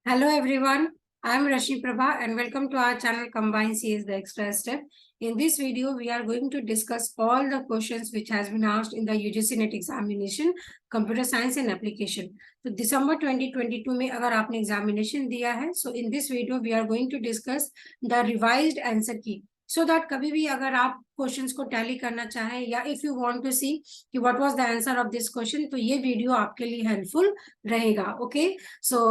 Hello everyone, I am Rashmi Prabha and welcome to our channel Combine CS The Extra Step. In this video, we are going to discuss all the questions which has been asked in the UGC NET examination, Computer Science and Application. So December 2022 में अगर आपने examination दिया है, so in this video we are going to discuss the revised answer key. So that कभी भी अगर आप questions को टैली करना चाहें या इफ यू वांट टू सी कि what was the answer of this question, तो ये वीडियो आपके लिए हेल्पफुल रहेगा. Okay, so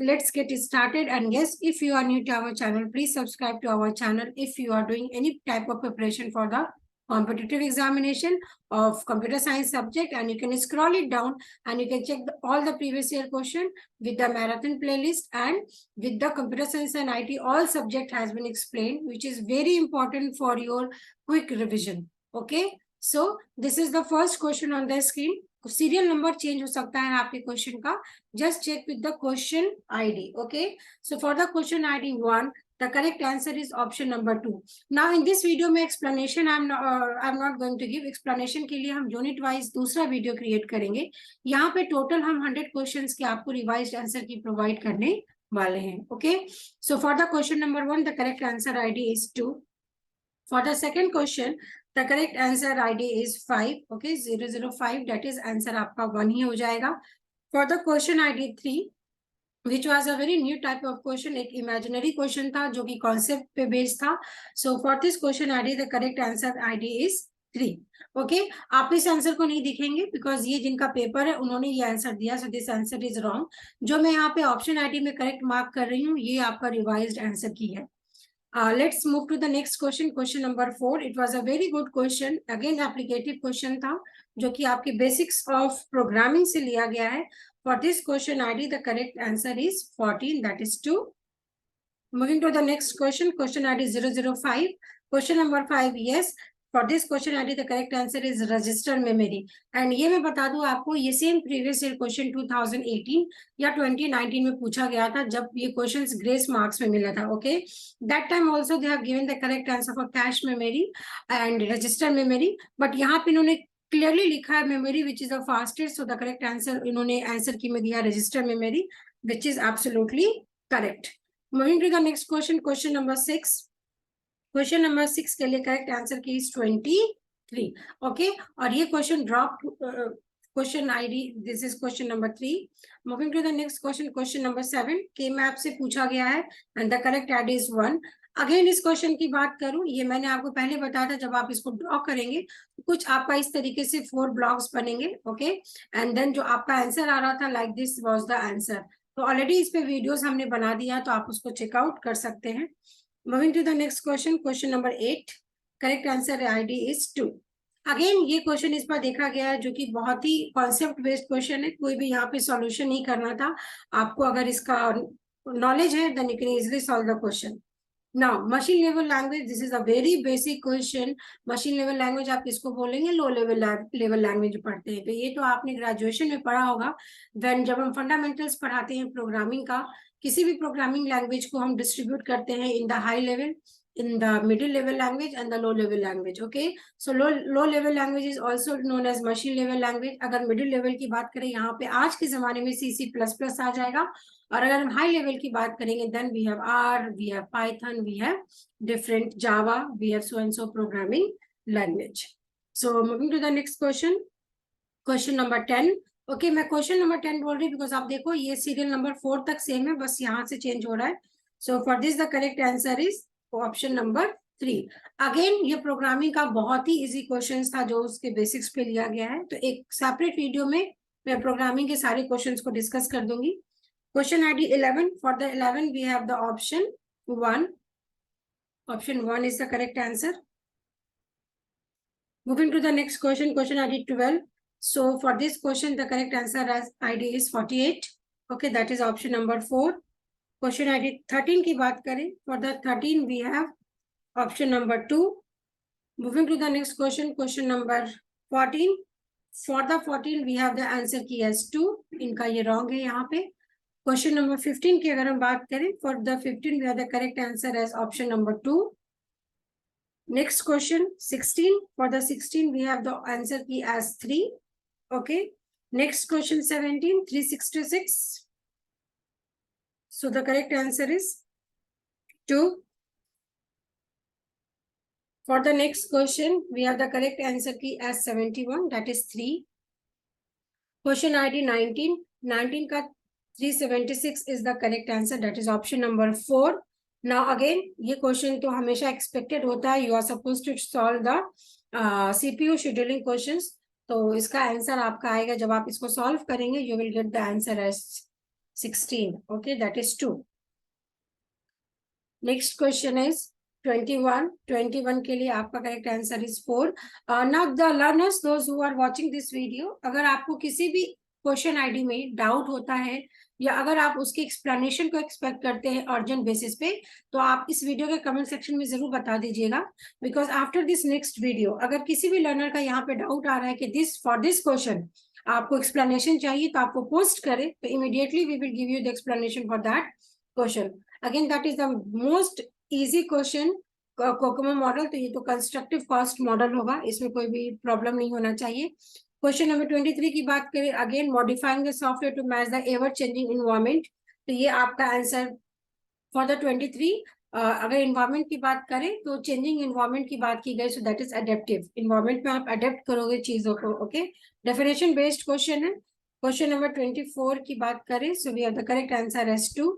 let's get started. And yes, if you are new to our channel, please subscribe to our channel if you are doing any type of preparation for the competitive examination of computer science subject, and you can scroll it down and you can check all the previous year question with the marathon playlist, and with the computer science and IT all subject has been explained, which is very important for your quick revision. Okay, so this is the first question on the screen. Serial number change हो सकता है आपके question का. Just check with the question ID. Okay, so for the question ID 1, the correct answer is option number 2. Now in this video में explanation I'm not going to give. explanation के लिए हम unit wise दूसरा video create करेंगे. यहाँ पे total हम 100 questions के आपको रिवाइज्ड आंसर की प्रोवाइड करने वाले हैं. Okay, so for the question number 1 the correct answer ID is 2. For the second question, the correct answer ID is 5. Okay, 005, that is answer आपका 1 ही हो जाएगा. For the question ID 3, which was a very new type of question, एक imaginary question था जो कि concept पे based था. So for this question ID, the correct answer ID is 3. Okay, आप इस आंसर को नहीं दिखेंगे because ये जिनका पेपर है उन्होंने ये आंसर दिया, so this answer is wrong. जो मैं यहाँ पे ऑप्शन ID में करेक्ट मार्क कर रही हूँ, ये आपका रिवाइज्ड आंसर की है. Let's move to the next question. Question number 4. It was a very good question. Again, applicative question था जो कि आपके basics of programming से लिया गया है. For this question ID, the correct answer is 14. That is 2. Moving to the next question. Question ID 005. Question number 5. Yes. For this question ID, the correct answer is register memory. And ये मैं बता दूं आपको, ये same previous year question 2018 या 2019 में पूछा गया था जब ये questions grace marks में मिला था. Okay, that time also they have given the correct answer for cache memory and register memory, but यहाँ पे इन्होंने clearly लिखा है memory which is the fastest, so the correct answer इन्होंने answer की में दिया register memory, which is absolutely correct. Moving to the next question. Question number 6. Question number 6 के लिए correct answer key is 23. Okay, और ये question drop question ID, this is question number 3. Moving to the next question. Question number 7 के map से पूछा गया है and the correct ID is 1. Again इस क्वेश्चन की बात करूं, ये मैंने आपको पहले बताया था, जब आप इसको ड्रॉ करेंगे तो कुछ आपका इस तरीके से 4 ब्लॉक्स बनेंगे. ओके, एंड देन जो आपका आंसर आ रहा था like this was the answer. तो ऑलरेडी इस पे वीडियोस हमने बना दिया, तो आप उसको चेकआउट कर सकते हैं. Moving to the next question. Question number 8. Correct answer ID is 2. Again ये क्वेश्चन इस पर देखा गया है जो कि बहुत ही कॉन्सेप्ट बेस्ड क्वेश्चन है. कोई भी यहाँ पे सॉल्यूशन नहीं करना था आपको. अगर इसका नॉलेज है then you can easily solve the question. Now machine level language, this is a very basic question. Machine level language आप किसको बोलेंगे? लो लेवल लैंग्वेज पढ़ते हैं. तो ये तो आपने ग्रेजुएशन में पढ़ा होगा. व्हेन जब हम फंडामेंटल्स पढ़ाते हैं प्रोग्रामिंग का, किसी भी प्रोग्रामिंग लैंग्वेज को हम डिस्ट्रीब्यूट करते हैं in the high level, in the middle level language and the low level language. Okay, so low level language is also known as machine level language. अगर middle level की बात करें, यहाँ पे आज के जमाने में C++ आ जाएगा. और अगर हम high level की बात करेंगे, then we have R, we have Python, we have different Java, we have so and so programming language. So moving to the next question. Question number 10. Okay, मैं क्वेश्चन नंबर 10 बोल रही because आप देखो ये serial number 4 तक same है, बस यहाँ से चेंज हो रहा है. So for this the correct answer is option number 3. Again ये प्रोग्रामिंग का बहुत ही इजी क्वेश्चन था जो उसके बेसिक्स पे लिया गया है. तो एक सेपरेट वीडियो में मैं प्रोग्रामिंग के सारे क्वेश्चंस को डिस्कस कर दूंगी. Question ID 11. For the 11 we have the option 1. Option 1 is the correct answer. Moving to the next question. Question ID 12. So for this question, the correct answer as ID is 48. Okay, that is option number 4. Question ID 13 की बात करें. For the 13 we have option number 2. Moving to the next question. Question number 14. For the 14 we have the answer की as 2. इनका ये wrong है यहाँ पे. Question number 15 की अगर हम बात करें, for the 15 we have the correct answer as option number 2. Next question 16. For the 16 we have the answer key as 3. Okay, next question 17. 366. So the correct answer is 2. For the next question, we have the correct answer key as 71, that is 3. Question ID 19. 19 का 376 is the correct answer, that is option number 4. Now again, ये question तो हमेशा expected होता है. You are supposed to solve the CPU scheduling questions. तो इसका answer आपका आएगा जब आप इसको सॉल्व करेंगे. You will get the answer as 16. Okay, that is 2. Next question is 21. 21 के लिए आपका correct answer is 4. Now the learners, those who are watching this video, अगर आपको किसी भी क्वेश्चन आईडी में डाउट होता है या अगर आप उसकी एक्सप्लेनेशन को एक्सपेक्ट करते हैं अर्जेंट बेसिस पे, तो आप इस वीडियो के कमेंट सेक्शन में जरूर बता दीजिएगा. Because after this next video अगर किसी भी लर्नर का यहाँ पे डाउट आ रहा है कि दिस फॉर दिस क्वेश्चन आपको एक्सप्लेनेशन चाहिए, तो आपको पोस्ट करे तो immediately we will give you the explanation for that question. Again, that is the most easy question, COCOMO model. तो ये तो कंस्ट्रक्टिव कॉस्ट मॉडल होगा, इसमें कोई भी प्रॉब्लम नहीं होना चाहिए. क्वेश्चन नंबर 23 की बात करें, again modifying the software to match the ever changing environment. तो ये आपका आंसर फॉर द 23. अगर इन्वायरमेंट की बात करें तो चेंजिंग इन्वायरमेंट की बात की गई, so that is adaptive. Environment में आप अडेप्ट करोगे चीजों को. ओके, डेफिनेशन बेस्ड क्वेश्चन है. क्वेश्चन नंबर 24 की बात करें, so we have the correct answer as 2.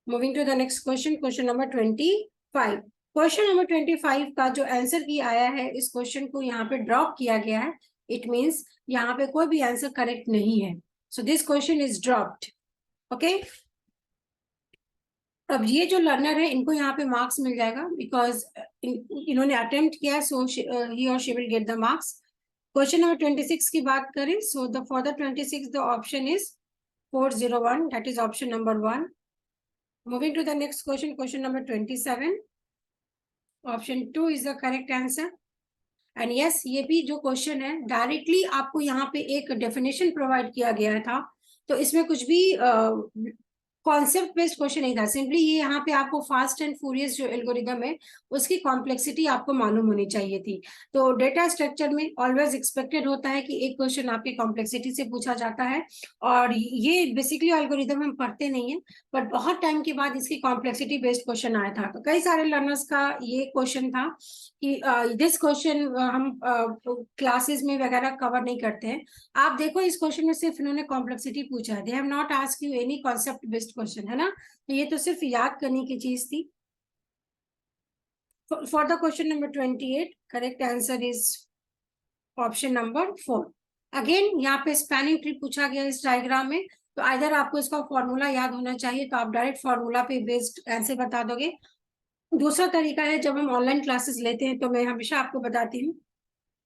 Moving to the next question, question number 25. Question number 25 का जो आंसर की आया है, इस क्वेश्चन को यहाँ पे ड्रॉप किया गया है. इट मीन्स यहाँ पे कोई भी आंसर करेक्ट नहीं है. So this question is dropped. Okay, अब ये जो लर्नर है इनको यहाँ पे मार्क्स मिल जाएगा बिकॉज इन्होंने अटेम्प्ट किया, सो ही और she will get the marks. Question number 26 की बात करें, so the for the 26 the option is 401, that is option number 1. Moving to the next question, question number 27. Option 2 is the correct answer. And yes, ये भी जो question है directly आपको यहाँ पे एक डेफिनेशन प्रोवाइड किया गया था, तो इसमें कुछ भी कॉन्सेप्ट बेस्ड क्वेश्चन नहीं था. सिंपली ये यहाँ पे आपको फास्ट एंड फ्यूरियस जो एल्गोरिदम है उसकी कॉम्प्लेक्सिटी आपको मालूम होनी चाहिए थी. तो डेटा स्ट्रक्चर में ऑलवेज एक्सपेक्टेड होता है कि एक क्वेश्चन आपकी कॉम्प्लेक्सिटी से पूछा जाता है, और ये बेसिकली एल्गोरिदम हम पढ़ते नहीं है, बट बहुत टाइम के बाद इसकी कॉम्प्लेक्सिटी बेस्ड क्वेश्चन आया था. तो कई सारे लर्नर्स का ये क्वेश्चन था कि दिस क्वेश्चन हम क्लासेस में वगैरह कवर नहीं करते हैं. आप देखो इस क्वेश्चन में सिर्फ इन्होंने कॉम्प्लेक्सिटी पूछा है. They have not ask you any concept based question, है ना. तो ये तो सिर्फ याद करने की चीज थी. For the question number 28, correct answer is option number 4. Again यहाँ पे स्पैनिंग ट्री पूछा गया इस डायग्राम में, तो आइदर आपको इसका फॉर्मूला याद होना चाहिए, तो आप डायरेक्ट फॉर्मूला पे बेस्ड आंसर बता दोगे. दूसरा तरीका है, जब हम ऑनलाइन क्लासेस लेते हैं तो मैं हमेशा आपको बताती हूँ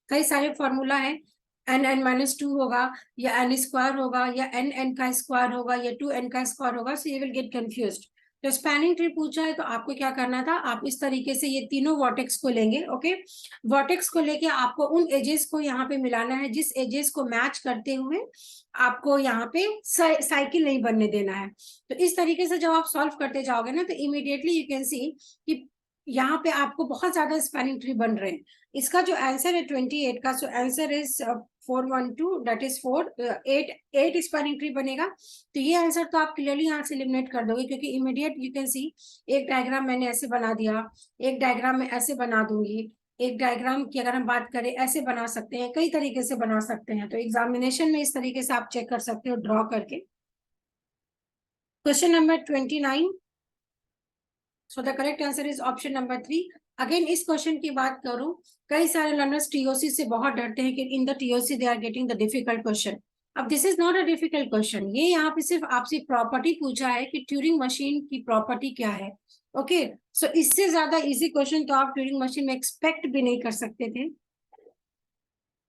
कई सारे फॉर्मूला है. n(n-2) होगा या n² होगा या n का स्क्वायर होगा या 2n का स्क्वायर होगा, सो यू विल गेट कंफ्यूज्ड. तो स्पैनिंग ट्री पूछा है तो आपको क्या करना था, आप इस तरीके से ये तीनों वर्टेक्स को लेंगे. ओके, वर्टेक्स को लेके आपको उन एजेस को यहाँ पे मिलाना है जिस एजेस को मैच करते हुए आपको यहाँ पे साइकिल नहीं बनने देना है. तो इस तरीके से जब आप सॉल्व करते जाओगे ना, तो इमीडिएटली यू कैन सी कि यहाँ पे आपको बहुत ज्यादा स्पैनिंग ट्री बन रहे हैं. इसका जो आंसर है 28 का, so answer is 412, that is 8 spanning tree बनेगा. तो ये आंसर तो आप क्लियरली यहाँ से एलिमिनेट कर दोगे, क्योंकि इमीडिएट यू कैन सी एक डायग्राम मैंने ऐसे बना दिया, एक डायग्राम में ऐसे बना दूंगी, एक डायग्राम की अगर हम बात करें ऐसे बना सकते हैं, कई तरीके से बना सकते हैं. तो एग्जामिनेशन में इस तरीके से आप चेक कर सकते हो ड्रॉ करके. Question number 29. So the correct answer is option number 3. Again इस क्वेश्चन की बात करूं, कई सारे लर्नर्स टीओसी से बहुत डरते हैं कि in the TOC they are getting the difficult question. अब this is not a difficult question. ये यहाँ पे सिर्फ आपसे प्रॉपर्टी पूछा है कि ट्यूरिंग मशीन की प्रॉपर्टी क्या है. ओके, सो इससे ज्यादा इजी क्वेश्चन तो आप ट्यूरिंग मशीन में एक्सपेक्ट भी नहीं कर सकते थे.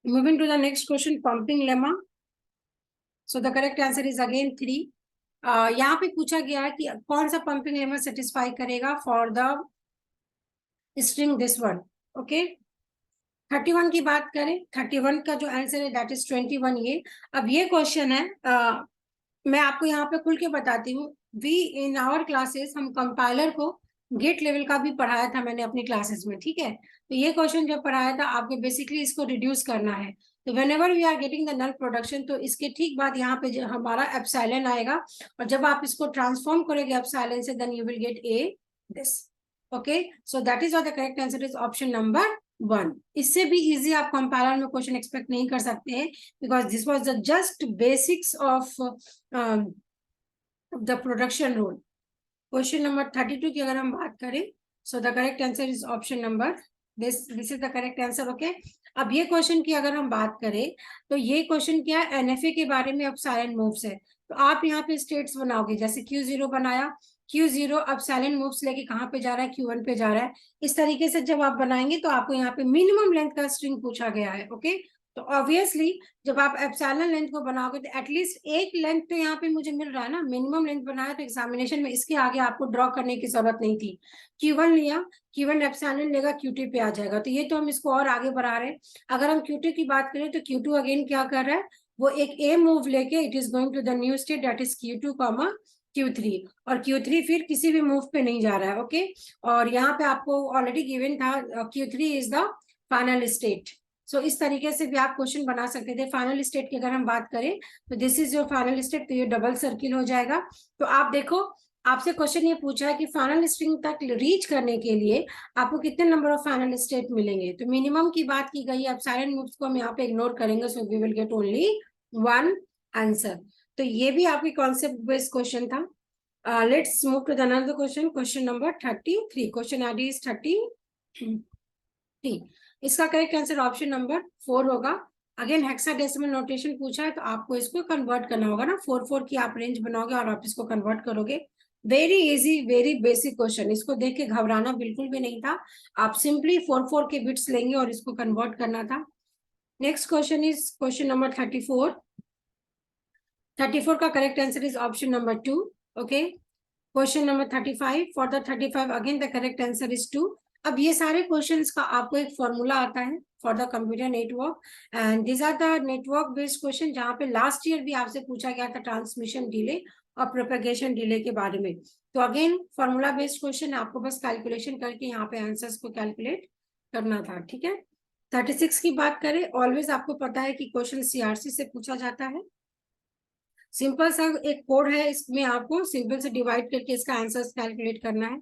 Moving to the next question, pumping lemma. So the correct answer is again 3. यहाँ पे पूछा गया है कि कौन सा पंपिंग लेमा सेटिस्फाई करेगा for the string this one. Okay, 31 की बात करें, 31 का जो आंसर है दैट इज 21. ये अब ये क्वेश्चन है, मैं आपको यहाँ पे खुल के बताती हूँ. वी इन आवर क्लासेस हम कंपाइलर को गेट लेवल का भी पढ़ाया था मैंने अपनी क्लासेस में. ठीक है, तो ये क्वेश्चन जब पढ़ाया था आपको बेसिकली इसको रिड्यूस करना है. तो whenever we are getting the null production, तो इसके ठीक बाद यहाँ पे जो हमारा एप्सिलॉन आएगा, और जब आप इसको ट्रांसफॉर्म करोगे एप्सिलॉन से, then you will get a this. Okay, so that is what the correct answer is option number 1. इससे भी इजी आप कंपाइलर में क्वेश्चन एक्सपेक्ट नहीं कर सकते हैं, because this was the just basics of the production rule. Question number 32 की अगर हम बात करें, so the correct answer is option number this is the correct answer. Okay, अब ये क्वेश्चन की अगर हम बात करें, तो ये क्वेश्चन क्या है, एनएफए के बारे में. अब साइलेंट मूव्स है, तो आप यहाँ पे स्टेट्स बनाओगे, जैसे Q0 बनाया, Q0 अब साइलेंट मूव्स लेके कहाँ पे जा रहा है, Q1 पे जा रहा है. इस तरीके से जब आप बनाएंगे तो आपको यहाँ पे मिनिमम लेंथ का स्ट्रिंग पूछा गया है. ओके, तो ऑब्वियसली जब आप एप्सिलॉन लेंथ को बनाओगे तो एटलीस्ट एक लेंथ तो यहाँ पे मुझे मिल रहा है ना, मिनिमम लेंथ बनाया, तो एग्जामिनेशन में इसके आगे आपको ड्रॉ करने की जरूरत नहीं थी. Q1 लिया, Q1 एप्सिलॉन लेगा, Q2 पे आ जाएगा, तो ये तो हम इसको और आगे बढ़ा रहे हैं. अगर हम Q2 की बात करें तो Q2 अगेन क्या कर रहा है, वो एक ए मूव लेके it is going to the new state, that is Q2 Q3, और Q3 फिर किसी भी मूव पे नहीं जा रहा है. ओके, और यहाँ पे आपको ऑलरेडी गिवन था Q3 is the final state. So इस तरीके से भी आप क्वेश्चन बना सकते थे. फाइनल स्टेट की अगर हम बात करें तो this is your final state, तो ये डबल सर्किल हो जाएगा. तो आप देखो, आपसे क्वेश्चन ये पूछा है कि फाइनल स्ट्रिंग तक रीच करने के लिए आपको कितने नंबर ऑफ फाइनल स्टेट मिलेंगे. तो मिनिमम की बात की गई है. अब साइलेंट मूव्स को हम यहाँ पे इग्नोर करेंगे, so we will get only 1 answer. तो ये भी आपकी कॉन्सेप्ट बेस्ड क्वेश्चन था. Let's move to the another question. Question number 33. Question ID is 33. इसका करेक्ट आंसर ऑप्शन नंबर 4 होगा. अगेन हेक्साडेसिमल नोटेशन पूछा है, तो आपको इसको कन्वर्ट करना होगा ना. 4 की आप रेंज बनाओगे और आप इसको कन्वर्ट करोगे. Very easy, very basic question. इसको देख के घबराना बिल्कुल भी नहीं था. आप सिंपली 4 के बिट्स लेंगे और इसको कन्वर्ट करना था. Next question is question number 34. 34 का correct answer is option number 2. Okay, question number 35. For the 35 again the correct answer is 2. अब ये सारे क्वेश्चंस का आपको एक फॉर्मूला आता है for the computer network, and this are the network based question, जहाँ पे लास्ट ईयर भी आपसे पूछा गया था ट्रांसमिशन डिले और प्रोपेगेशन डिले के बारे में. तो अगेन फॉर्मूला बेस्ड क्वेश्चन, आपको बस कैलकुलेशन करके यहाँ पे आंसर्स को कैलकुलेट करना था. ठीक है, 36 की बात करें, ऑलवेज आपको पता है कि क्वेश्चन CRC से पूछा जाता है. सिंपल सा एक कोड है, इसमें आपको सिंपल से डिवाइड करके इसका आंसर कैलकुलेट करना है.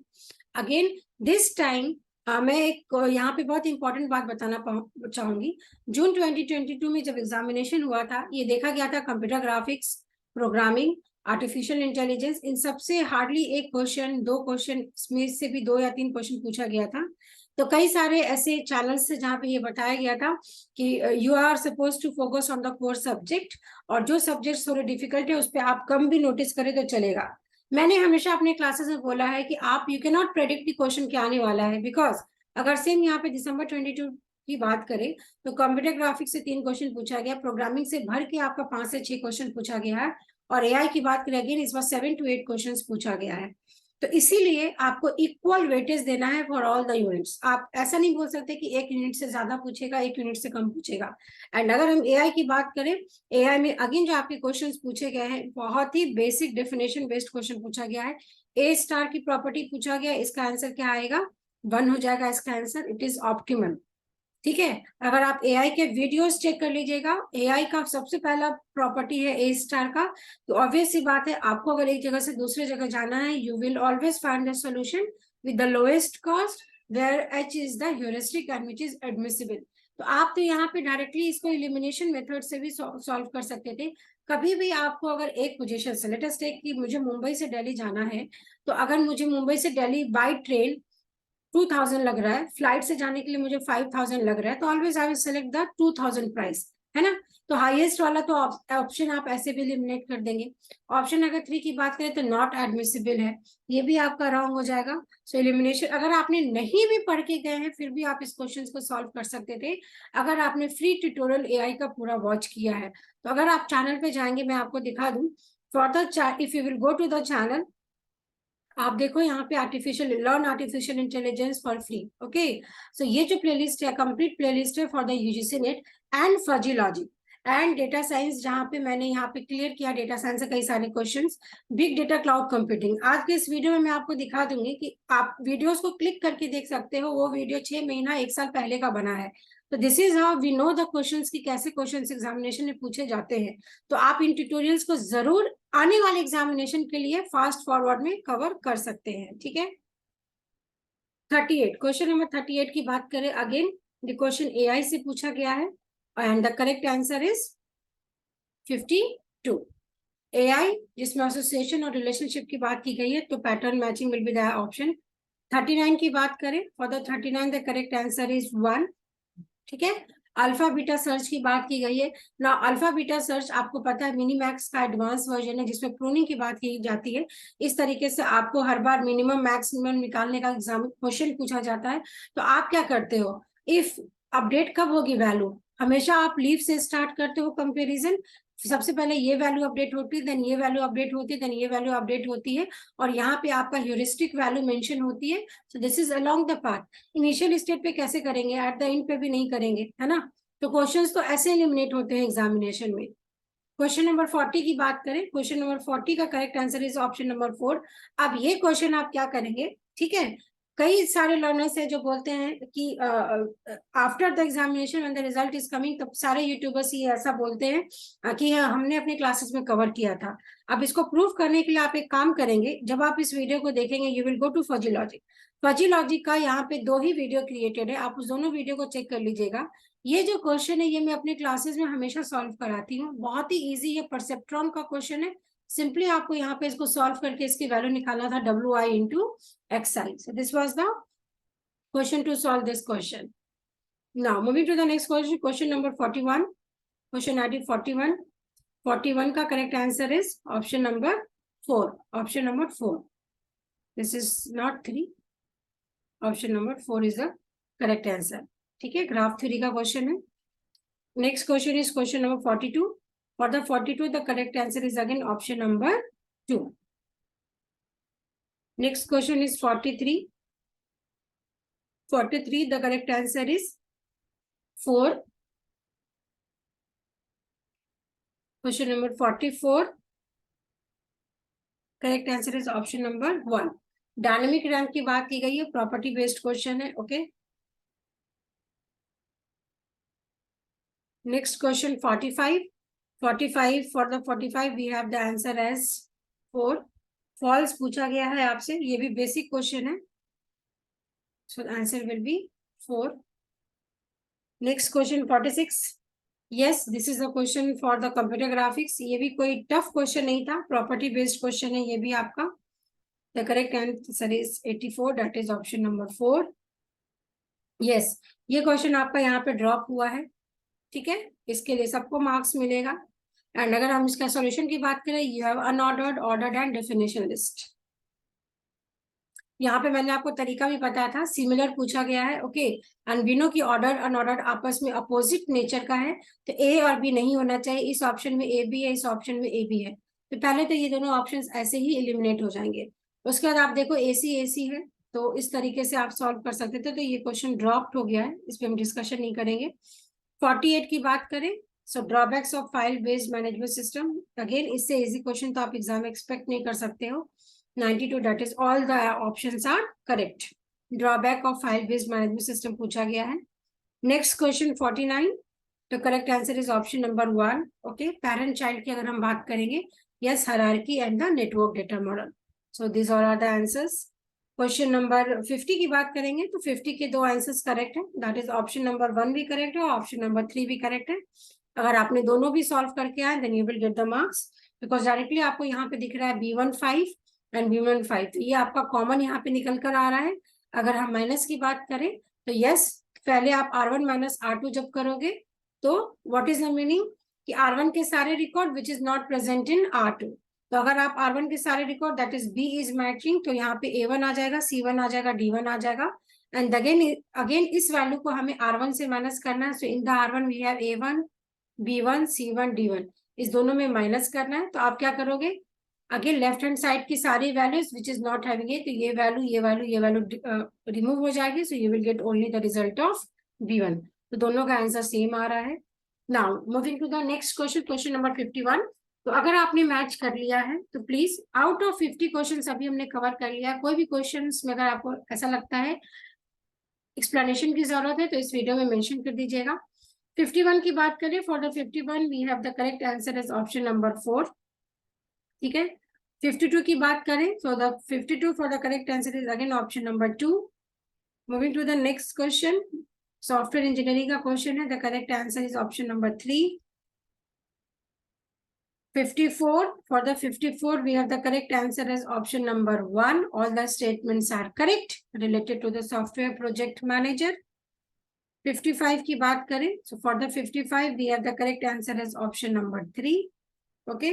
अगेन दिस टाइम मैं एक यहाँ पे बहुत इंपॉर्टेंट बात बताना चाहूंगी. जून 2022 में जब एग्जामिनेशन हुआ था, ये देखा गया था computer graphics, programming, artificial intelligence, इन सबसे हार्डली एक क्वेश्चन, 2 क्वेश्चन में से भी 2 या 3 क्वेश्चन पूछा गया था. तो कई सारे ऐसे चैनल्स से जहाँ पे ये बताया गया था कि you are suppose to focus on the core subject, और जो सब्जेक्ट थोड़े डिफिकल्ट है उस पर आप कम भी नोटिस करें तो चलेगा. मैंने हमेशा अपने क्लासेस में बोला है कि आप यू कैन नॉट प्रेडिक्ट की क्वेश्चन क्या आने वाला है, बिकॉज अगर सेम यहाँ पे दिसंबर 22 की बात करें तो कंप्यूटर ग्राफिक्स से 3 क्वेश्चन पूछा गया, प्रोग्रामिंग से भर के आपका 5 से 6 क्वेश्चन पूछा गया है, और एआई की बात करें अगेन इस बार 7 to 8 क्वेश्चन पूछा गया है. तो इसीलिए आपको इक्वल वेटेज देना है फॉर ऑल द यूनिट्स. आप ऐसा नहीं बोल सकते कि एक यूनिट से ज्यादा पूछेगा, एक यूनिट से कम पूछेगा. एंड अगर हम एआई की बात करें, एआई में अगेन जो आपके क्वेश्चंस पूछे गए हैं, बहुत ही बेसिक डेफिनेशन बेस्ड क्वेश्चन पूछा गया है. ए स्टार की प्रॉपर्टी पूछा गया, इसका आंसर क्या आएगा, 1 हो जाएगा इसका आंसर. It is optimal. ठीक है, अगर आप एआई के वीडियोस चेक कर लीजिएगा, एआई का सबसे पहला प्रॉपर्टी है ए स्टार का. तो ऑब्वियस सी बात है, आपको अगर एक जगह से दूसरे जगह जाना है, you will always find the solution with the lowest cost where H is the heuristic and which is admissible. तो आप तो यहाँ पे डायरेक्टली इसको एलिमिनेशन मेथड से भी सॉल्व कर सकते थे. कभी भी आपको अगर एक पोजीशन से, लेट अस टेक कि मुझे मुंबई से दिल्ली जाना है, तो अगर मुझे मुंबई से दिल्ली बाय ट्रेन 2000 लग रहा है, फ्लाइट से जाने के लिए मुझे 5000 लग रहा है, तो always I will select the 2000 price, है ना. तो हाईएस्ट वाला तो ऑप्शन आप ऐसे भी एलिमिनेट कर देंगे. ऑप्शन अगर 3 की बात करें तो नॉट एडमिसिबल है, ये भी आपका रॉन्ग हो जाएगा. सो एलिमिनेशन, अगर आपने नहीं भी पढ़ के गए हैं फिर भी आप इस क्वेश्चन को सॉल्व कर सकते थे अगर आपने फ्री ट्यूटोरियल एआई का पूरा वॉच किया है. तो अगर आप चैनल पे जाएंगे, मैं आपको दिखा दूं, for the if you will go to the channel, आप देखो यहाँ पे learn artificial intelligence for free. Okay, so ये जो प्लेलिस्ट है, कंप्लीट प्लेलिस्ट है for the UGC net and fuzzy logic and data science, जहाँ पे मैंने यहाँ पे क्लियर किया डेटा साइंस से कई सारे questions, big data, cloud computing. आज के इस वीडियो में मैं आपको दिखा दूंगी कि आप वीडियोस को क्लिक करके देख सकते हो. वो वीडियो 6 महीना 1 साल पहले का बना है. तो this is how we know the questions, की कैसे क्वेश्चंस एग्जामिनेशन में पूछे जाते हैं। तो आप इन ट्यूटोरियल्स को जरूर आने वाले एग्जामिनेशन के लिए फास्ट फॉरवर्ड में कवर कर सकते हैं, ठीक है। 38, क्वेश्चन नंबर 38 की बात करें, अगेन द क्वेश्चन एआई से पूछा गया है and the correct answer is 52। AI जिसमें एसोसिएशन और रिलेशनशिप की बात की गई है, तो pattern matching will be the option. 39 की बात करें, for the 39 the correct answer is 1, ठीक है। अल्फा बीटा सर्च की बात की गई है ना। अल्फा बीटा सर्च आपको पता है मिनीमैक्स का एडवांस वर्जन है, जिसमें प्रूनिंग की बात की जाती है। इस तरीके से आपको हर बार मिनिमम मैक्सिमम निकालने का एग्जाम क्वेश्चन पूछा जाता है। तो आप क्या करते हो, इफ अपडेट कब होगी वैल्यू, हमेशा आप लीव से स्टार्ट करते हो कंपेरिजन। सबसे पहले ये वैल्यू अपडेट होती है, देन ये वैल्यू अपडेट होती है, देन ये वैल्यू अपडेट होती है, और यहाँ पे आपका ह्यूरिस्टिक वैल्यू मेंशन होती है। सो this is along the path. Initial state पे कैसे करेंगे, एट द एंड पे भी नहीं करेंगे, है ना। तो क्वेश्चंस तो ऐसे एलिमिनेट होते हैं एग्जामिनेशन में। क्वेश्चन नंबर 40 की बात करें, क्वेश्चन नंबर 40 का correct answer is option number 4। अब ये क्वेश्चन आप क्या करेंगे, ठीक है। कई सारे लर्नर्स है जो बोलते हैं कि after the examination when the result is coming, तब सारे यूट्यूबर्स ये ऐसा बोलते हैं कि हमने अपने क्लासेस में कवर किया था। अब इसको प्रूव करने के लिए आप एक काम करेंगे, जब आप इस वीडियो को देखेंगे you will go to fuzzy logic. Fuzzy logic का यहाँ पे 2 ही वीडियो क्रिएटेड है, आप उस दोनों वीडियो को चेक कर लीजिएगा। ये जो क्वेश्चन है ये मैं अपने क्लासेस में हमेशा सॉल्व कराती हूँ, बहुत ही इजी है, परसेप्ट्रॉन का क्वेश्चन है। सिंपली आपको यहाँ पे इसको सॉल्व करके इसकी वैल्यू निकालना था, WI into XI। So this was the question to solve this question. Now moving to the next question, question number 41, question ID 41। 41 का correct answer is option number 4, option number 4। This is not 3, option number 4 is the correct answer, ठीक है। Graph theory का question है। Next question is question number 42. For the 42, the correct answer is again option number 2. Next question is 43. 43, the correct answer is 4. Question number 44. Correct answer is option number 1. Dynamic rank की बात की गई है, property based question है, okay. Next question 45. 45, for the 45 we have the answer as 4. False पूछा गया है आपसे, ये भी बेसिक क्वेश्चन है, so the answer will be 4. Next question 46. Yes, this is the question for the computer graphics. ये भी कोई टफ क्वेश्चन नहीं था, प्रॉपर्टी बेस्ड क्वेश्चन है ये भी आपका। The correct answer is 84, that is option number 4. Yes, ये क्वेश्चन आपका यहाँ पे ड्रॉप हुआ है, ठीक है। इसके लिए सबको मार्क्स मिलेगा। एंड अगर हम इसका सॉल्यूशन की बात करें, you have unordered, ordered and definition list. यहाँ पे मैंने आपको तरीका भी बताया था, सिमिलर पूछा गया है, ओके। एंड वी नो कि ऑर्डर अनऑर्डर्ड आपस में अपोजिट नेचर का है, तो ए और बी नहीं होना चाहिए। इस ऑप्शन में ए बी है, इस ऑप्शन में ए बी है, तो पहले तो ये दोनों ऑप्शंस ऐसे ही एलिमिनेट हो जाएंगे। उसके बाद आप देखो एसी एसी है, तो इस तरीके से आप सॉल्व कर सकते थे। तो ये क्वेश्चन ड्रॉप्ड हो गया है, इस पर हम डिस्कशन नहीं करेंगे। 48 की बात करें, so drawbacks of file based management system, again इससे इजी क्वेश्चन तो आप एग्जाम में एक्सपेक्ट नहीं कर सकते हो। 92, that is all the options are correct. Drawback of file based management system पूछा गया है। Next question 49, the correct answer is option number 1, okay. Parent child की अगर हम बात करेंगे, yes, hierarchy and the network data model. So these all are the answers. Question number 50 की बात करेंगे, तो 50 के 2 आंसर्स करेक्ट है, that is option number 1 भी करेक्ट है, ऑप्शन नंबर 3 भी करेक्ट है। अगर आपने दोनों भी सॉल्व करके आए, then you will get the marks, because directly आपको यहाँ पे दिख रहा है B15 एंड B15, तो ये आपका कॉमन यहाँ पे निकल कर आ रहा है। अगर हम माइनस की बात करें, तो यस, पहले आप R1 माइनस R2 जब करोगे, तो व्हाट इज द मीनिंग कि R1 के सारे record which is not present in R2। तो अगर आप R1 के सारे record, that is B is matching, तो यहाँ पे A1 आ जाएगा, C1 आ जाएगा, D1 आ जाएगा। एंड अगेन इस वैल्यू को हमें R1 से माइनस करना है। So in the R1 we have A1, B1, C1, D1, इस दोनों में माइनस करना है। तो आप क्या करोगे, अगेन लेफ्ट हैंड साइड की सारी values which is not having it, तो ये वैल्यू ये वैल्यू ये वैल्यू रिमूव हो जाएगी। So you will get only the result of B1। तो दोनों का आंसर सेम आ रहा है। Now moving to the next question, question number 51। तो अगर आपने मैच कर लिया है, तो प्लीज आउट ऑफ 50 क्वेश्चन अभी हमने कवर कर लिया। कोई भी क्वेश्चन में अगर आपको ऐसा लगता है एक्सप्लेनेशन की जरूरत है तो इस वीडियो में मेंशन कर दीजिएगा। 51 की बात करें, for the 51 we have the correct answer is option number 4। ठीक है। 52 की बात करें, so the 52 for the correct answer is again option number 2। Moving to the next question, software engineering का क्वेश्चन है। The correct answer is option number 3। 54, for the 54 we have the correct answer as option number 1. All the statements are correct related to the software project manager. 55 की बात करें, so for the 55 we have the correct answer as option number 3. Okay,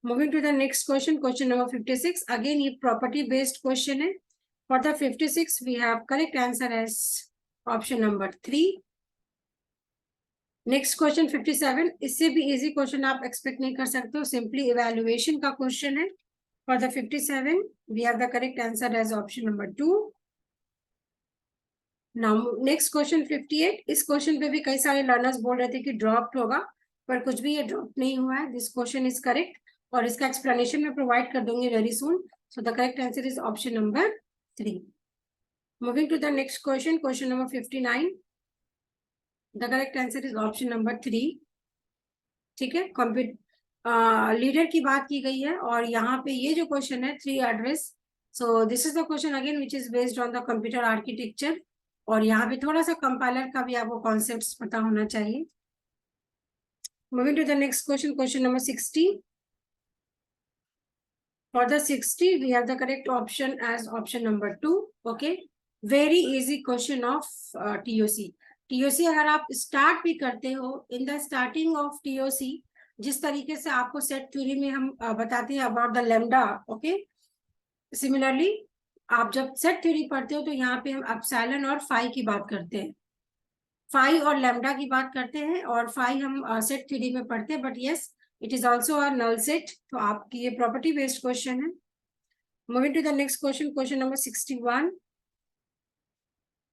moving to the next question, question number 56. Again ये property based question है. For the 56 we have correct answer as option number 3. Next question 57, इससे भी easy question आप expect नहीं कर सकते हो, simply evaluation का क्वेश्चन है। For the 57 we have the correct answer as option number 2। Now next question 58, इस क्वेश्चन पे भी कई सारे लर्नर्स बोल रहे थे कि ड्रॉप्ड होगा, पर कुछ भी ये ड्रॉप नहीं हुआ है। दिस क्वेश्चन इज करेक्ट और इसका एक्सप्लेनेशन मैं प्रोवाइड कर दूंगी very soon. So the correct answer is option number 3। Moving to the next question, question number 59। The correct answer is option number 3। ठीक है, लीडर की बात की गई है और यहाँ पे ये जो क्वेश्चन है 3 address, so this is the question again which is based on the computer architecture. और यहाँ पे थोड़ा सा कंपाइलर का भी आपको कॉन्सेप्ट्स पता होना चाहिए। Moving to the next question, question number 60। For the 60 we have the correct option as option number 2। Okay, very easy question of TOC. TOC अगर आप स्टार्ट भी करते हो, in the starting of TOC जिस तरीके से आपको सेट थ्योरी में हम बताते हैं about the lambda, okay, similarly आप जब सेट थ्योरी पढ़ते हो तो यहाँ पे हम एप्सिलॉन और फाई की बात करते हैं, फाई और लैम्डा की बात करते हैं, और फाई हम सेट थ्योरी में पढ़ते हैं, but yes it is also a null set. तो आपकी ये प्रॉपर्टी बेस्ड क्वेश्चन है। Moving to the next question, question number 61।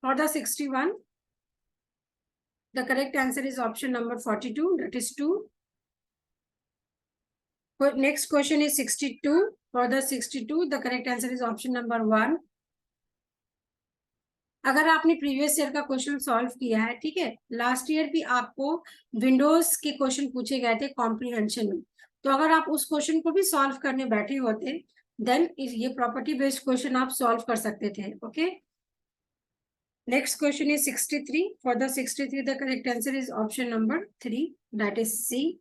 For the 61 the correct answer is option number 42, that is 2. Next question is 62. For the 62 the correct answer is option number 1. अगर आपने previous year का question solve किया है, ठीक है, last year भी आपको Windows के क्वेश्चन पूछे गए थे कॉम्प्रीहेंशन में, तो अगर आप उस क्वेश्चन को भी सॉल्व करने बैठे होते देन ये प्रॉपर्टी बेस्ड क्वेश्चन आप सॉल्व कर सकते थे। Okay, next question is 63। For the 63 the correct answer is option number 3, that is C.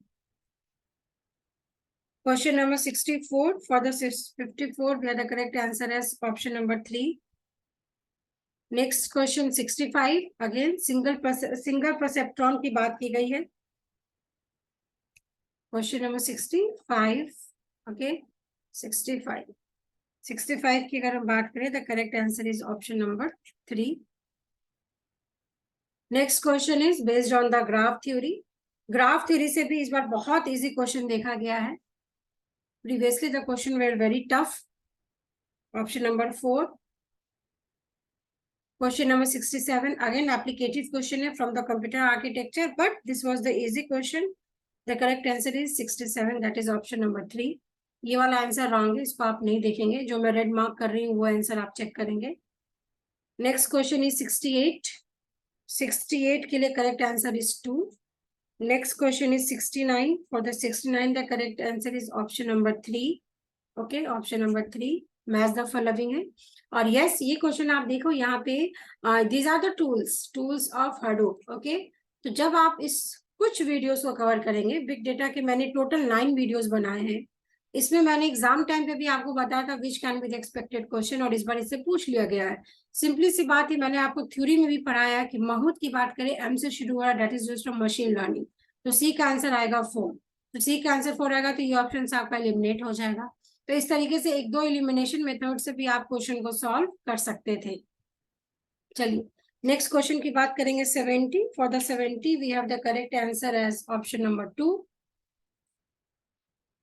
Question number 64. For the 54, we have the correct answer as option number 3. Next question 65. Again, single perceptron की बात की गई है। Question number 65. Okay, 65. 65 की अगर हम बात करें, the correct answer is option number 3. Next question is based on the graph theory. Graph theory से भी इस बार बहुत easy question देखा गया है। Previously the question were very tough. Option number 4. Question number 67, again applicative question है from the computer architecture, but this was the easy question. The correct answer is 67, that is option number 3. ये वाला answer wrong है, इसको आप नहीं देखेंगे, जो मैं रेड मार्क कर रही हूँ वो आंसर आप चेक करेंगे। Next question is 68। 68 के लिए correct answer is 2। Next question is 69। For the 69 the correct answer is option number 3। Okay, option number 3 match the following है। और यस, ये क्वेश्चन आप देखो यहाँ पे, these are the tools of Hadoop. Okay, तो जब आप इस कुछ वीडियोस को कवर करेंगे, बिग डेटा के मैंने टोटल 9 वीडियोस बनाए हैं, इसमें मैंने एग्जाम टाइम पे भी आपको बताया था which can be the expected question, और इस बार इससे पूछ लिया गया है। सिंपली सी बात है, मैंने आपको थ्योरी में भी पढ़ाया है कि महूत की बात करें, एम से शुरू हो रहा है, that is used from machine learning, तो सी का आंसर आएगा 4। तो सी का आंसर 4 आएगा तो ये ऑप्शन आपका एलिमिनेट हो जाएगा। तो इस तरीके से एक दो एलिमिनेशन मेथड से भी आप क्वेश्चन को सॉल्व कर सकते थे। चलिए नेक्स्ट क्वेश्चन की बात करेंगे 70। For the 70 we have the correct answer as option number 2।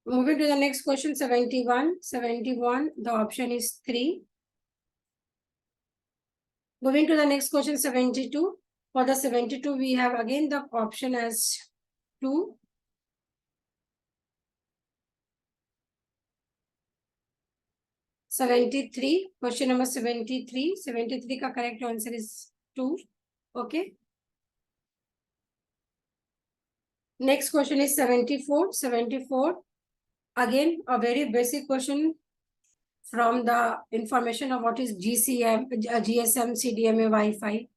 Moving to the next question 71। 71 the option is 3। Moving to the next question 72। For the 72 we have again the option as 2। 73, question number 73। 73 का correct answer is 2. Okay. Next question is 74. 74. Again, a very basic question from the information of what is GCM, GSM, CDMA, Wi-Fi.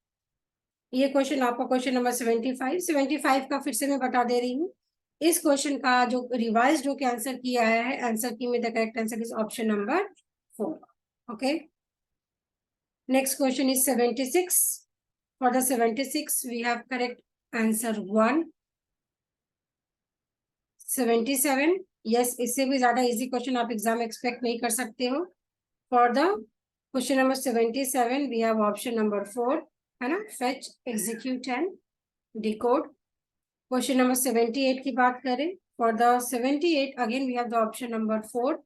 ये question आपका question number 75. 75 का फिर से मैं बता दे रही हूँ. इस क्वेश्चन का जो रिवाइज होकर आंसर किया है, आंसर की में the correct answer is option number 4. Okay. Next question is 76. For the 76 we have correct answer 1. 77. Yes, इससे भी ज्यादा इजी क्वेश्चन आप एग्जाम एक्सपेक्ट नहीं कर सकते हो. For the question number 77 we have option number 4, है ना. Fetch, execute and decode. Question number 78 की बात करें, for the 78 again we have the option number 4.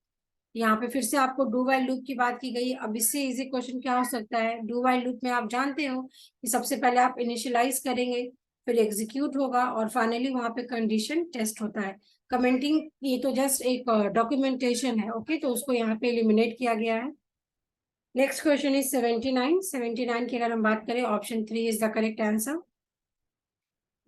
यहाँ पे फिर से आपको डू वाइल लूप की बात की गई. अब इससे इजी क्वेश्चन क्या हो सकता है? डू वाइल लूप में आप जानते हो कि सबसे पहले आप इनिशियलाइज करेंगे, फिर एग्जीक्यूट होगा और फाइनली वहां पे कंडीशन टेस्ट होता है. कमेंटिंग ये तो जस्ट एक डॉक्यूमेंटेशन है. ओके, तो उसको यहाँ पे एलिमिनेट किया गया है. Next question is 79. 79 की अगर हम बात करें, option 3 is the correct answer.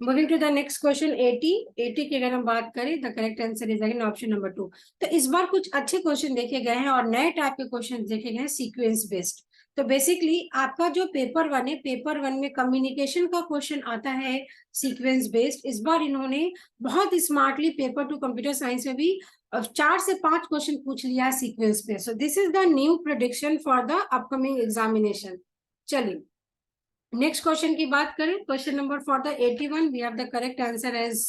Moving to the next question 80. 80 की अगर हम बात करें, the correct answer is again option number 2. तो इस बार कुछ अच्छे क्वेश्चन देखे गए हैं और नए टाइप के क्वेश्चन देखे गए हैं सीक्वेंस बेस्ड. तो बेसिकली आपका जो पेपर 1 है, पेपर 1 में कम्युनिकेशन का क्वेश्चन आता है सीक्वेंस बेस्ड. इस बार इन्होंने बहुत स्मार्टली पेपर 2 कंप्यूटर साइंस में भी 4 से 5 क्वेश्चन पूछ लिया है sequence based. So this is the new prediction for the upcoming examination. चलिए नेक्स्ट क्वेश्चन की बात करें, question number for the 81 we have the correct answer as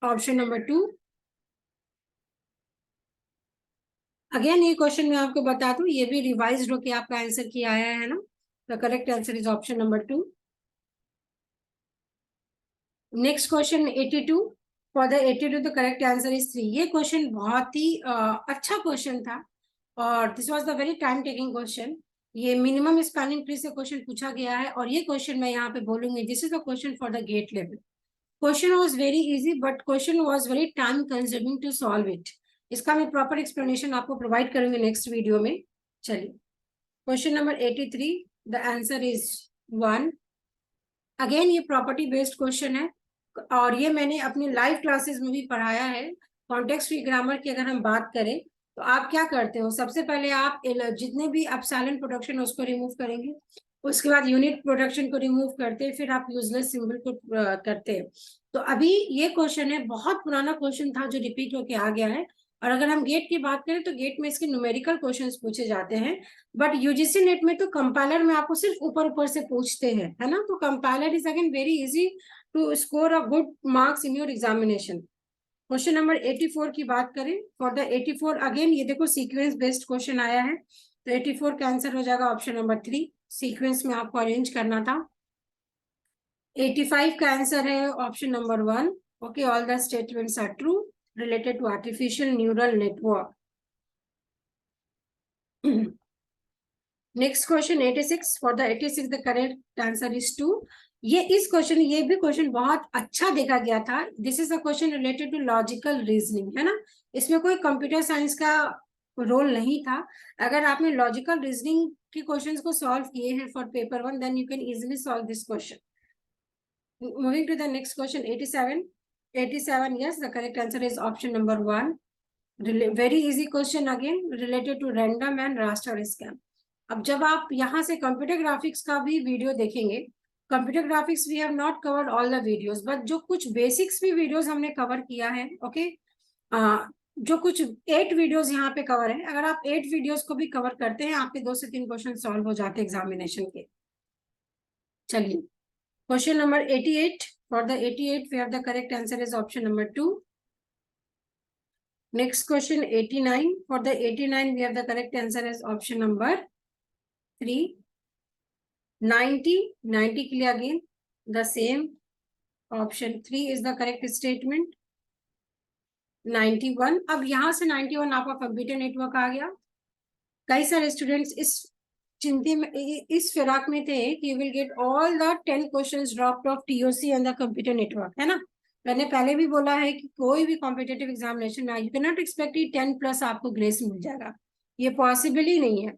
option number 2. Again ये क्वेश्चन मैं आपको बता दूं, ये भी रिवाइज्ड होके आपका आंसर किया आया है ना. The correct answer is option number 2. Next question 82. For the 82 the correct answer is 3. ये क्वेश्चन बहुत ही अच्छा क्वेश्चन था और this was the very time taking question. ये मिनिमम स्पैनिंग ट्री से क्वेश्चन पूछा गया है और ये क्वेश्चन मैं यहाँ पे बोलूंगी this is the question for the GATE level. Question was very easy but question was very time consuming to solve it. इसका मैं प्रॉपर एक्सप्लेनेशन आपको प्रोवाइड करूंगी नेक्स्ट वीडियो में. चलिए question number 83. The answer is 1. Again ये property based question है और ये मैंने अपनी लाइव क्लासेस में भी पढ़ाया है. कॉन्टेक्स्ट फ्री ग्रामर की अगर हम बात करें तो आप क्या करते हो, सबसे पहले आप जितने भी एप्सिलॉन प्रोडक्शन है उसको रिमूव करेंगे, उसके बाद यूनिट प्रोडक्शन को रिमूव करते हैं, फिर आप यूजलेस सिंबल को करते हैं. तो अभी ये क्वेश्चन है, बहुत पुराना क्वेश्चन था जो रिपीट होके आ गया है. और अगर हम गेट की बात करें तो गेट में इसके न्यूमेरिकल क्वेश्चंस पूछे जाते हैं, बट यूजीसी नेट में तो कंपाइलर में आपको सिर्फ ऊपर ऊपर से पूछते हैं, है ना. तो compiler is again very easy to score a good marks in your examination. Question number 84 की बात करें, फॉर द 84 अगेन ये देखो सीक्वेंस बेस्ड क्वेश्चन आया है. तो 84 का आंसर हो जाएगा ऑप्शन नंबर 3. सीक्वेंस में आपको अरेंज करना था. 85 का आंसर है option number 1. Okay, all the statements are true related to artificial neural network. Next question 86. For the 86 the correct answer is 2. ये भी क्वेश्चन बहुत अच्छा देखा गया था. This is a question related to logical reasoning, है ना. इसमें कोई कंप्यूटर साइंस का रोल नहीं था. अगर आपने लॉजिकल रीजनिंग के क्वेश्चंस को सॉल्व किए हैं for paper 1 then you can easily solve this question. Moving to the next question 87. 87, yes, the correct answer is option number 1. Very easy question again related to random and raster scam. अब जब आप यहाँ से computer graphics का भी video देखेंगे, computer graphics we have not covered all the videos but जो कुछ बेसिक्स भी वीडियोस हमने कवर किया है. ओके, जो कुछ 8 वीडियोस यहाँ पे कवर है, अगर आप 8 वीडियोस को भी कवर करते हैं आपके 2 से 3 क्वेश्चन सॉल्व हो जाते हैं एग्जामिनेशन के. चलिए question number 88. For the 88 we have the correct answer is option number 2. Next question 89. For the 89 we have the correct answer as option number 3. 90. 90 के लिए again the same option 3 is the correct statement. 91. अब यहाँ से 91 आपका computer network आ गया. कई सारे students इस चिंता में, इस फिराक में थे कि you will get all the 10 questions dropped of TOC and the computer network, है ना. मैंने पहले भी बोला है कि कोई भी कॉम्पिटेटिव एग्जामिनेशन में यू कैन नॉट एक्सपेक्ट 10+ आपको ग्रेस मिल जाएगा, ये पॉसिबल ही नहीं है.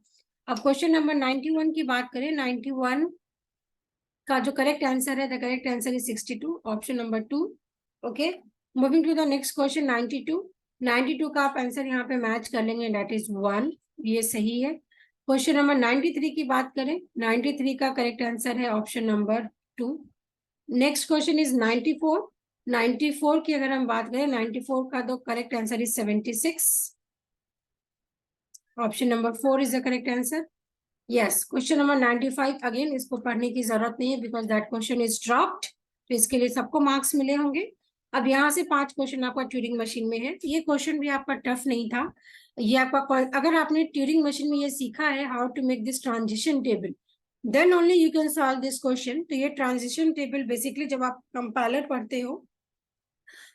अब क्वेश्चन नंबर 91 की बात करें, 91 का जो करेक्ट आंसर है, the correct answer is 62, option number 2। Okay, moving to the next question 92। 92 का आप आंसर यहाँ पे मैच कर लेंगे, दैट इज 1, ये सही है। क्वेश्चन नंबर 93 की बात करें, 93 का करेक्ट आंसर है option number 2। Next question is 94। 94 की अगर हम बात करें, 94 का तो correct answer is 76, option number 4 is the correct answer. Yes, question number 95 again इसको पढ़ने की जरूरत नहीं है because that question is dropped, तो इसके लिए सबको मार्क्स मिले होंगे। अब यहाँ से 5 क्वेश्चन आपका ट्यूरिंग मशीन में है। ये क्वेश्चन भी आपका टफ नहीं था, ये आपका, अगर आपने ट्यूरिंग मशीन में ये सीखा है how to make this transition table, then only you can solve this question. तो ये ट्रांजिशन टेबल बेसिकली जब आप कंपाइलर पढ़ते हो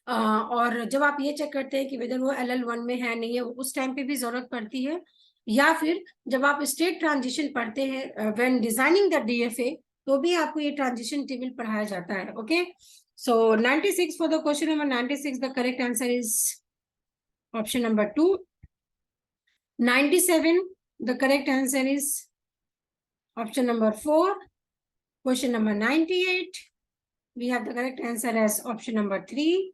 और जब आप ये चेक करते हैं कि वेदर वो LL1 में है नहीं है, उस टाइम पे भी जरूरत पड़ती है, या फिर जब आप स्टेट ट्रांजिशन पढ़ते हैं व्हेन डिजाइनिंग द DFA, तो भी आपको ये ट्रांजिशन टेबल पढ़ाया जाता है। Okay, so 96 for the question number 96, the correct answer is option number 2। 97, the correct answer is option number 4. Question number 98, we have the correct answer as option number 3.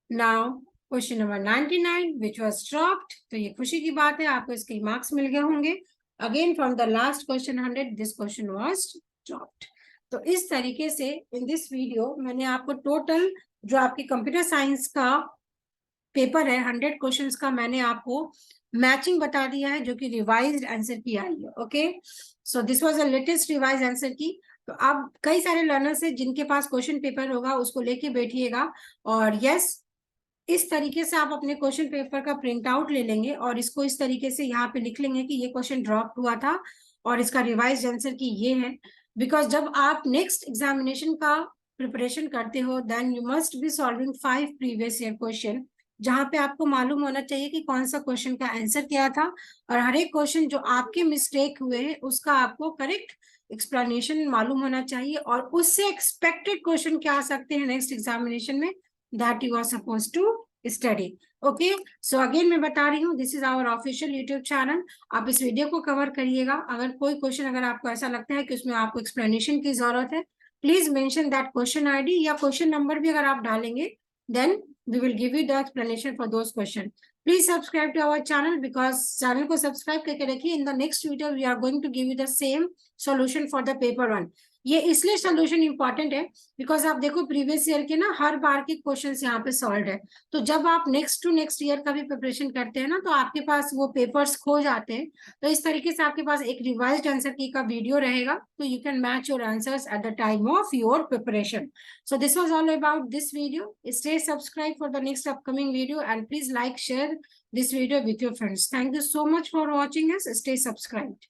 Now question number 99 which was dropped, तो ये खुशी की बात है, आपको इसके marks मिल गए होंगे। Again from the last question 100, this question was dropped. तो इस तरीके से इन दिस वीडियो मैंने आपको टोटल जो आपकी कंप्यूटर साइंस का पेपर है 100 क्वेश्चंस का, मैंने आपको मैचिंग बता दिया है जो कि रिवाइज्ड आंसर की आई है। Okay, so this was the latest revise answer की। तो आप कई सारे लर्नर्स है जिनके पास क्वेश्चन पेपर होगा, उसको लेके बैठिएगा और यस, इस तरीके से आप अपने क्वेश्चन पेपर का प्रिंट आउट ले लेंगे और इसको इस तरीके से यहाँ पे लिख लेंगे कि ये क्वेश्चन ड्रॉप हुआ था और इसका रिवाइज आंसर की ये है। बिकॉज जब आप नेक्स्ट एग्जामिनेशन का प्रिपरेशन करते हो then you must be solving 5 previous year question, जहां पे आपको मालूम होना चाहिए कि कौन सा क्वेश्चन का आंसर क्या था, और हर एक क्वेश्चन जो आपके मिस्टेक हुए हैं उसका आपको करेक्ट एक्सप्लेनेशन मालूम होना चाहिए, और उससे एक्सपेक्टेड क्वेश्चन क्या आ सकते हैं नेक्स्ट एग्जामिनेशन में, that you are suppose to study. Okay, so again मैं बता रही हूँ, this is our official YouTube channel. आप इस वीडियो को कवर करिएगा। अगर कोई क्वेश्चन अगर आपको ऐसा लगता है कि उसमें आपको एक्सप्लेनेशन की जरूरत है, please mention that question ID या क्वेश्चन नंबर भी अगर आप डालेंगे, then we will give you the explanation for those questions. Please subscribe to our channel because channel को subscribe करके रखिए। In the next video we are going to give you the same solution for the paper 1. ये इसलिए solution important है because आप देखो previous year के ना हर बार के क्वेश्चंस यहाँ पे सॉल्व है, तो जब आप नेक्स्ट टू नेक्स्ट ईयर का भी प्रिपरेशन करते हैं ना, तो आपके पास वो पेपर्स खो जाते हैं। तो इस तरीके से आपके पास एक रिवाइज्ड आंसर की का वीडियो रहेगा, तो you can match your answers at the time of your preparation. So this was all about this video. Stay subscribed for the next upcoming video and please like, share this video with your friends. Thank you so much for watching us. Stay subscribed.